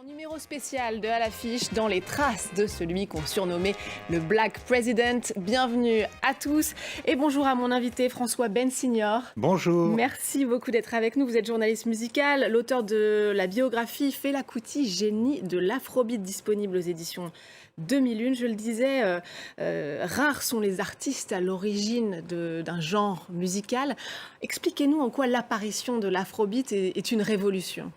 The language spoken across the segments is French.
En numéro spécial de À l'affiche, dans les traces de celui qu'on surnommait le Black President. Bienvenue à tous et bonjour à mon invité François Bensignor. Bonjour. Merci beaucoup d'être avec nous. Vous êtes journaliste musical, l'auteur de la biographie Fela Kuti, génie de l'afrobeat, disponible aux éditions 2001. Je le disais, rares sont les artistes à l'origine d'un genre musical. Expliquez-nous en quoi l'apparition de l'afrobeat est une révolution.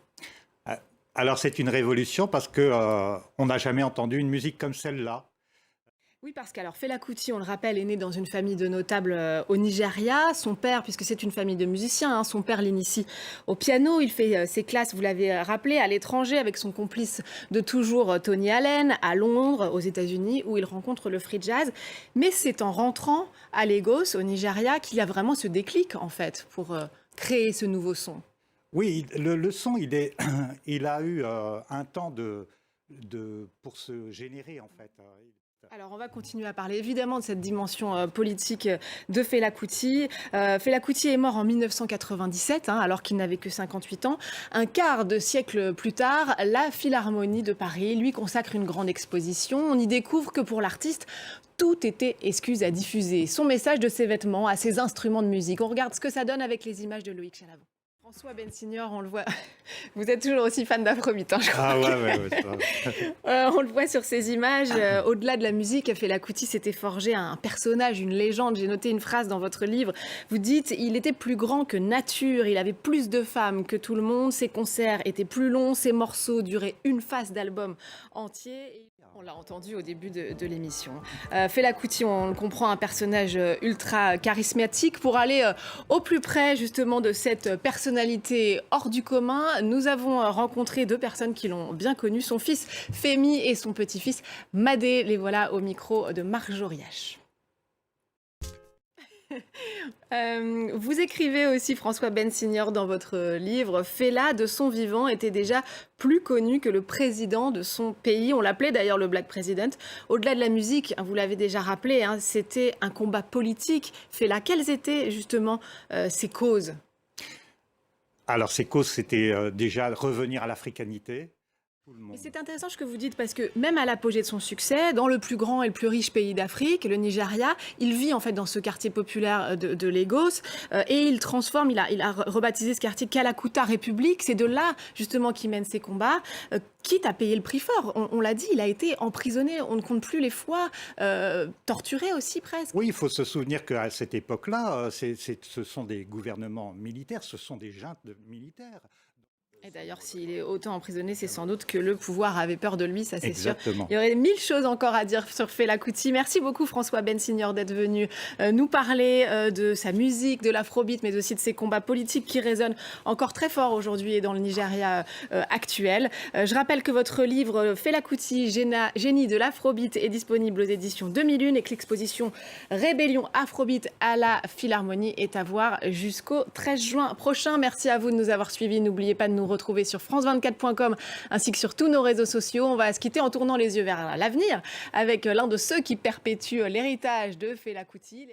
Alors c'est une révolution parce que on n'a jamais entendu une musique comme celle-là. Oui, parce qu'alors Fela Kuti, on le rappelle, est né dans une famille de notables au Nigeria. Son père, puisque c'est une famille de musiciens, son père l'initie au piano. Il fait ses classes, vous l'avez rappelé, à l'étranger avec son complice de toujours Tony Allen, à Londres, aux États-Unis, où il rencontre le free jazz. Mais c'est en rentrant à Lagos, au Nigeria, qu'il y a vraiment ce déclic, en fait, pour créer ce nouveau son. Oui, le son, il a eu un temps pour se générer en fait. Alors on va continuer à parler évidemment de cette dimension politique de Fela Kuti. Fela Kuti est mort en 1997, alors qu'il n'avait que 58 ans. Un quart de siècle plus tard, la Philharmonie de Paris lui consacre une grande exposition. On y découvre que pour l'artiste, tout était excuse à diffuser. Son message de ses vêtements à ses instruments de musique. On regarde ce que ça donne avec les images de Loïc Chalavant. François Bensignor, on le voit, vous êtes toujours aussi fan d'afrobeat, je crois. Ah ouais. On le voit sur ces images. Au-delà de la musique, Fela Kuti s'était forgé un personnage, une légende. J'ai noté une phrase dans votre livre. Vous dites « Il était plus grand que nature, il avait plus de femmes que tout le monde, ses concerts étaient plus longs, ses morceaux duraient une phase d'album entier ». On l'a entendu au début de l'émission. Fela Kuti, on le comprend, un personnage ultra charismatique. Pour aller au plus près justement de cette personnalité hors du commun, nous avons rencontré deux personnes qui l'ont bien connu, son fils Femi et son petit-fils Madé. Les voilà au micro de Marc Joriache. Vous écrivez aussi, François Bensignor, dans votre livre, Fela, de son vivant, était déjà plus connu que le président de son pays. On l'appelait d'ailleurs le Black President. Au-delà de la musique, vous l'avez déjà rappelé, c'était un combat politique. Fela, quelles étaient justement ses causes? Alors ses causes, c'était déjà revenir à l'africanité. Mais c'est intéressant ce que vous dites parce que même à l'apogée de son succès, dans le plus grand et le plus riche pays d'Afrique, le Nigeria, il vit en fait dans ce quartier populaire de Lagos et il transforme, il a rebaptisé ce quartier Kalakuta République. C'est de là justement qu'il mène ses combats, quitte à payer le prix fort. On l'a dit, il a été emprisonné, on ne compte plus les fois, torturé aussi presque. Oui, il faut se souvenir qu'à cette époque-là, ce sont des gouvernements militaires, ce sont des juntes militaires. Et d'ailleurs, s'il est autant emprisonné, c'est sans doute que le pouvoir avait peur de lui, ça c'est sûr. Exactement. Il y aurait mille choses encore à dire sur Fela Kuti. Merci beaucoup François Bensignor d'être venu nous parler de sa musique, de l'afrobeat, mais aussi de ses combats politiques qui résonnent encore très fort aujourd'hui et dans le Nigeria actuel. Je rappelle que votre livre Fela Kuti, génie de l'afrobeat, est disponible aux éditions 2001 et que l'exposition Rébellion Afrobeat à la Philharmonie est à voir jusqu'au 13 juin prochain. Merci à vous de nous avoir suivis. N'oubliez pas de nous retrouver sur france24.com ainsi que sur tous nos réseaux sociaux. On va se quitter en tournant les yeux vers l'avenir avec l'un de ceux qui perpétuent l'héritage de Fela Kuti.